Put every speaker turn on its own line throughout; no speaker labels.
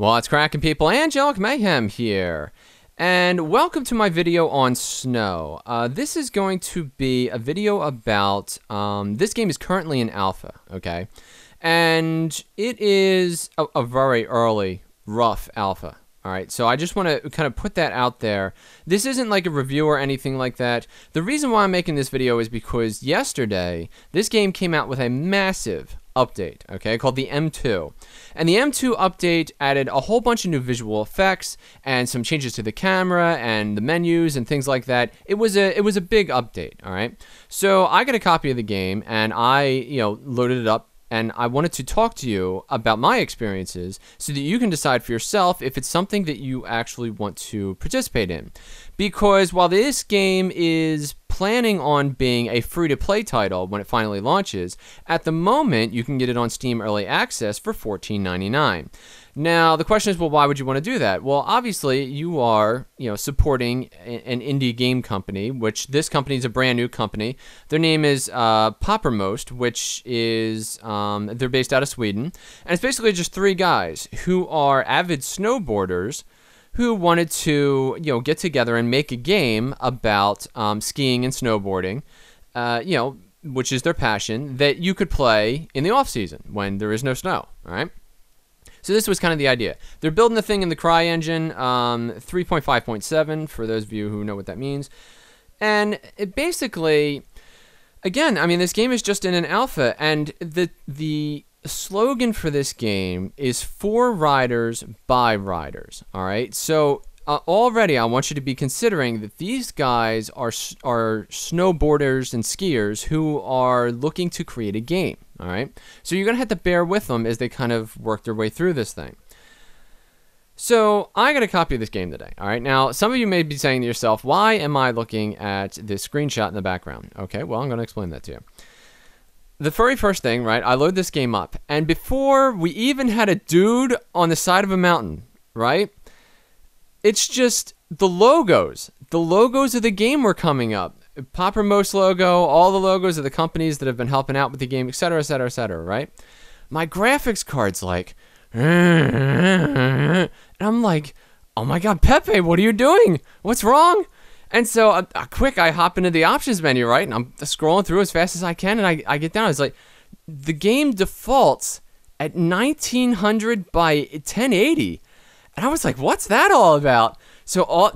What's cracking, people? Angelic Mayhem here, and welcome to my video on Snow. This is going to be a video about, this game is currently in alpha, okay? And it is a very early, rough alpha. Alright, so I just want to kind of put that out there. This isn't like a review or anything like that. The reason why I'm making this video is because yesterday, this game came out with a massive update, okay, called the M2. And the M2 update added a whole bunch of new visual effects and some changes to the camera and the menus and things like that. It was a big update, alright? So I got a copy of the game and I, loaded it up. And I wanted to talk to you about my experiences so that you can decide for yourself if it's something that you actually want to participate in. Because while this game is planning on being a free-to-play title when it finally launches, at the moment you can get it on Steam Early Access for $14.99. Now, the question is, well, why would you want to do that? Well, obviously, you are, supporting an indie game company, which this company is a brand new company. Their name is Papermost, which is, they're based out of Sweden. And it's basically just three guys who are avid snowboarders who wanted to, get together and make a game about skiing and snowboarding, which is their passion, that you could play in the off-season when there is no snow, all right? So this was kind of the idea. They're building the thing in the CryEngine 3.5.7, for those of you who know what that means. And it basically, again, I mean, this game is just in an alpha, and the slogan for this game is for riders by riders, all right? So already I want you to be considering that these guys are snowboarders and skiers who are looking to create a game, all right? So you're going to have to bear with them as they kind of work their way through this thing. So I got a copy of this game today, all right? Now, some of you may be saying to yourself, why am I looking at this screenshot in the background? Okay, well, I'm going to explain that to you. The very first thing, right, I load this game up, and before we even had a dude on the side of a mountain, right, it's just the logos. The logos of the game were coming up. Papermost logo, all the logos of the companies that have been helping out with the game, etc., etc., etc., right? My graphics card's like, and I'm like, oh my god, Pepe, what are you doing? What's wrong? And so, I hop into the options menu, right? And I'm scrolling through as fast as I can, and I get down. It's like, the game defaults at 1900 by 1080. And I was like, what's that all about? So,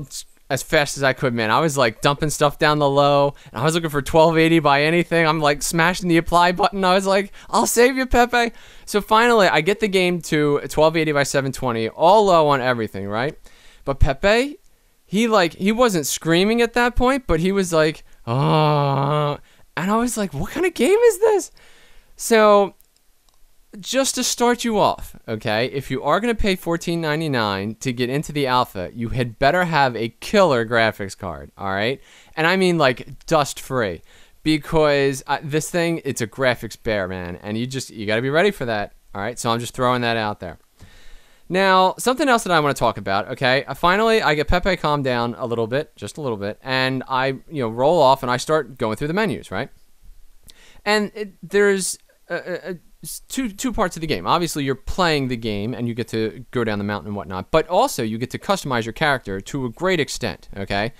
as fast as I could, man, I was like dumping stuff down the low, and I was looking for 1280 by anything. I'm like smashing the apply button. I was like, I'll save you, Pepe. So finally, I get the game to 1280 by 720, all low on everything, right? But Pepe, he wasn't screaming at that point, but he was like, oh, and I was like, what kind of game is this? So, just to start you off, okay, if you are going to pay $14.99 to get into the alpha, you had better have a killer graphics card, all right? And I mean like dust-free, because this thing, it's a graphics bear, man, and you got to be ready for that, all right? So I'm just throwing that out there. Now, something else that I want to talk about, okay? Finally, I get Pepe calmed down a little bit, just a little bit, and I, roll off and I start going through the menus, right? And there's two parts of the game. Obviously, you're playing the game and you get to go down the mountain and whatnot, but also you get to customize your character to a great extent, okay?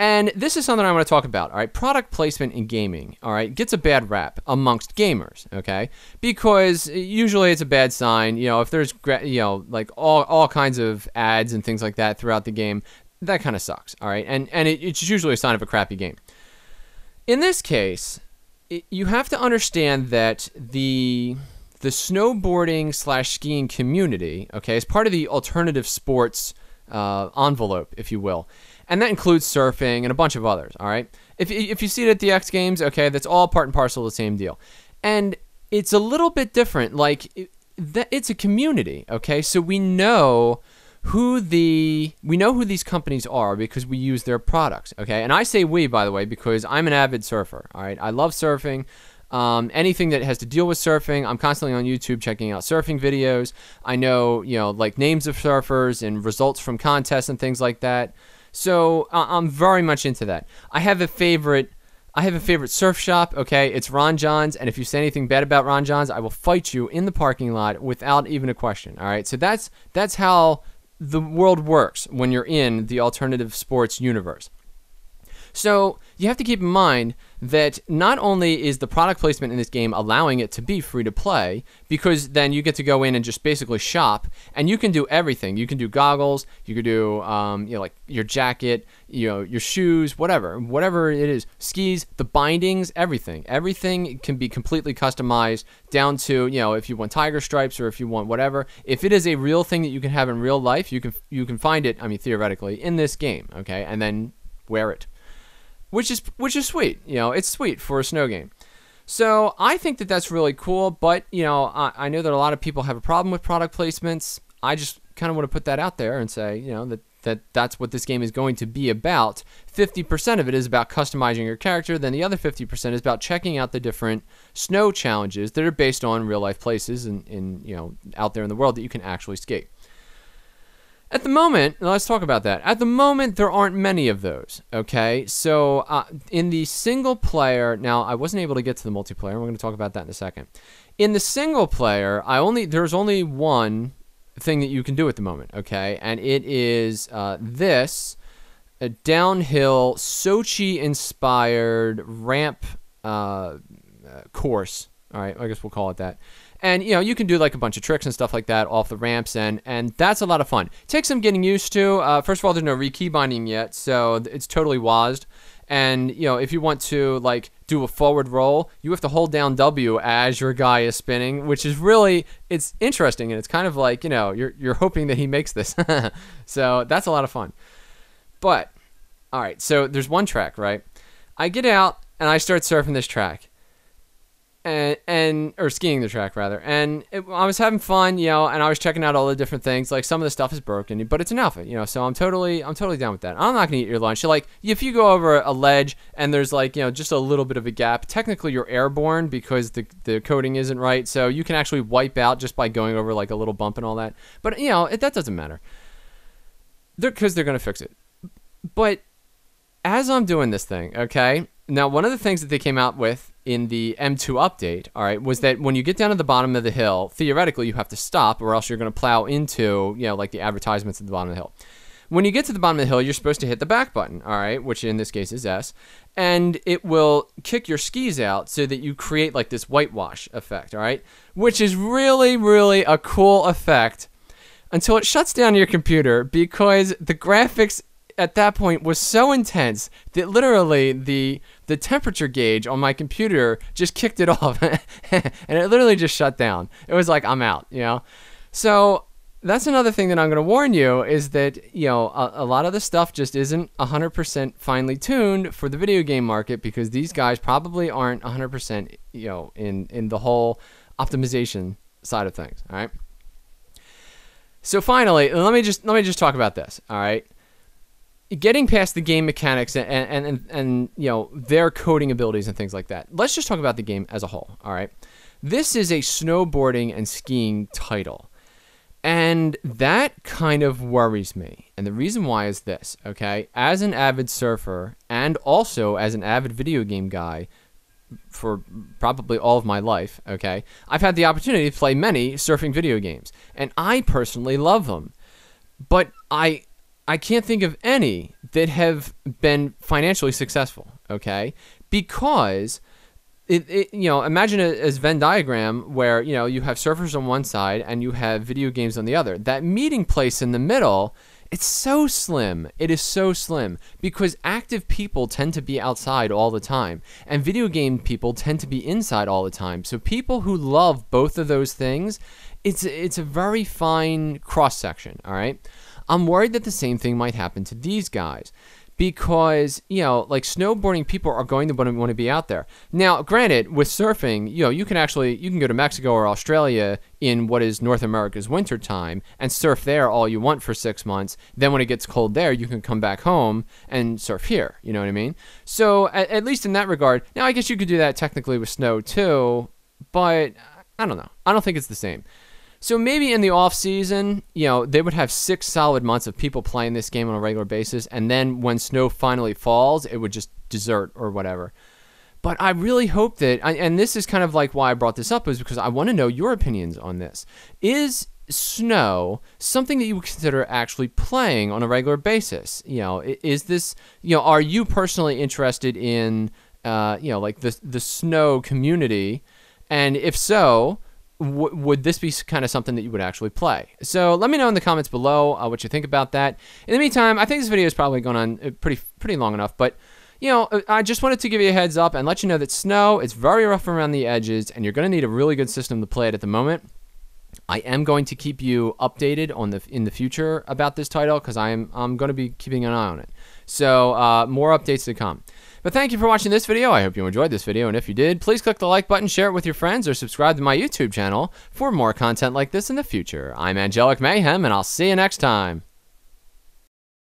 And this is something I want to talk about, all right? Product placement in gaming, all right, gets a bad rap amongst gamers, okay? Because usually it's a bad sign, if there's, like all kinds of ads and things like that throughout the game, that kind of sucks, all right? And it's usually a sign of a crappy game. In this case, you have to understand that the snowboarding / skiing community, okay, is part of the alternative sports envelope, if you will. And that includes surfing and a bunch of others, all right? If you see it at the X Games, okay, that's all part and parcel of the same deal. And it's a little bit different. Like, it's a community, okay? So we know who these companies are because we use their products, okay? And I say we, by the way, because I'm an avid surfer, all right? I love surfing. Anything that has to deal with surfing, I'm constantly on YouTube checking out surfing videos. I know, like names of surfers and results from contests and things like that. So I'm very much into that. I have a favorite I have a favorite surf shop, okay? It's Ron John's, and if you say anything bad about Ron John's, I will fight you in the parking lot without even a question, all right? So that's how the world works when you're in the alternative sports universe. So you have to keep in mind that not only is the product placement in this game allowing it to be free to play, because then you get to go in and just basically shop, and you can do everything. You can do goggles, you can do like your jacket, your shoes, whatever it is, skis, the bindings, everything. Everything can be completely customized down to if you want tiger stripes or if you want whatever. If it is a real thing that you can have in real life, you can find it. I mean, theoretically, in this game, okay, and then wear it. Which is sweet. It's sweet for a snow game. So I think that that's really cool, but I know that a lot of people have a problem with product placements. I just kind of want to put that out there and say, that's what this game is going to be about. 50% of it is about customizing your character, then the other 50% is about checking out the different snow challenges that are based on real life places in out there in the world that you can actually skate. At the moment, let's talk about that. At the moment, there aren't many of those, okay? So in the single player, now I wasn't able to get to the multiplayer. We're going to talk about that in a second. In the single player, there's only one thing that you can do at the moment, okay? And it is this a downhill Sochi-inspired ramp course. All right, I guess we'll call it that. And, you can do like a bunch of tricks and stuff like that off the ramps, and that's a lot of fun. It takes some getting used to. First of all, there's no rekey binding yet, so it's totally WASD. And, if you want to, like, do a forward roll, you have to hold down W as your guy is spinning, which is really, it's interesting, and it's kind of like, you're hoping that he makes this. So that's a lot of fun. But, all right, so there's one track, right? I get out, and I start surfing this track. Or skiing the track rather, and I was having fun, and I was checking out all the different things. Like some of the stuff is broken, but it's an alpha, so I'm totally down with that. I'm not gonna eat your lunch. Like if you go over a ledge and there's like just a little bit of a gap, technically you're airborne because the coating isn't right, so you can actually wipe out just by going over like a little bump and all that. But that doesn't matter, because they're gonna fix it. But as I'm doing this thing, okay. Now, one of the things that they came out with in the M2 update, all right, was that when you get down to the bottom of the hill, theoretically, you have to stop or else you're going to plow into, like the advertisements at the bottom of the hill. When you get to the bottom of the hill, you're supposed to hit the back button, all right, which in this case is S, and it will kick your skis out so that you create like this whitewash effect, all right, which is really, really a cool effect until it shuts down your computer because the graphics at that point was so intense that literally the temperature gauge on my computer just kicked it off and it literally just shut down. It was like, I'm out, So that's another thing that I'm going to warn you is that, a lot of the stuff just isn't 100% finely tuned for the video game market because these guys probably aren't 100%, in the whole optimization side of things, all right? So finally, let me just talk about this, all right? Getting past the game mechanics and their coding abilities and things like that. Let's just talk about the game as a whole, all right? This is a snowboarding and skiing title. And that kind of worries me. And the reason why is this, okay? As an avid surfer and also as an avid video game guy for probably all of my life, okay? I've had the opportunity to play many surfing video games. And I personally love them. But I can't think of any that have been financially successful, okay? Because, imagine a Venn diagram where, you have surfers on one side and you have video games on the other. That meeting place in the middle, it's so slim. It is so slim because active people tend to be outside all the time and video game people tend to be inside all the time. So people who love both of those things, it's a very fine cross-section, all right? I'm worried that the same thing might happen to these guys because, like snowboarding people are going to want to be out there. Now, granted, with surfing, you can go to Mexico or Australia in what is North America's winter time and surf there all you want for 6 months. Then when it gets cold there, you can come back home and surf here. You know what I mean? So at least in that regard, now I guess you could do that technically with snow too, but I don't know. I don't think it's the same. So maybe in the off season, they would have 6 solid months of people playing this game on a regular basis, and then when snow finally falls, it would just desert or whatever. But I really hope that, and this is kind of like why I brought this up, is because I want to know your opinions on this. Is Snow something that you would consider actually playing on a regular basis? Is this, are you personally interested in, like the Snow community? And if so, would this be kind of something that you would actually play? So let me know in the comments below what you think about that. In the meantime, I think this video is probably going on pretty long enough, but I just wanted to give you a heads up and let you know that Snow is very rough around the edges, and you're going to need a really good system to play it at the moment. I am going to keep you updated in the future about this title, because I'm going to be keeping an eye on it. So more updates to come. But thank you for watching this video. I hope you enjoyed this video, and if you did, please click the like button, share it with your friends, or subscribe to my YouTube channel for more content like this in the future. I'm Angelic Mayhem, and I'll see you next time.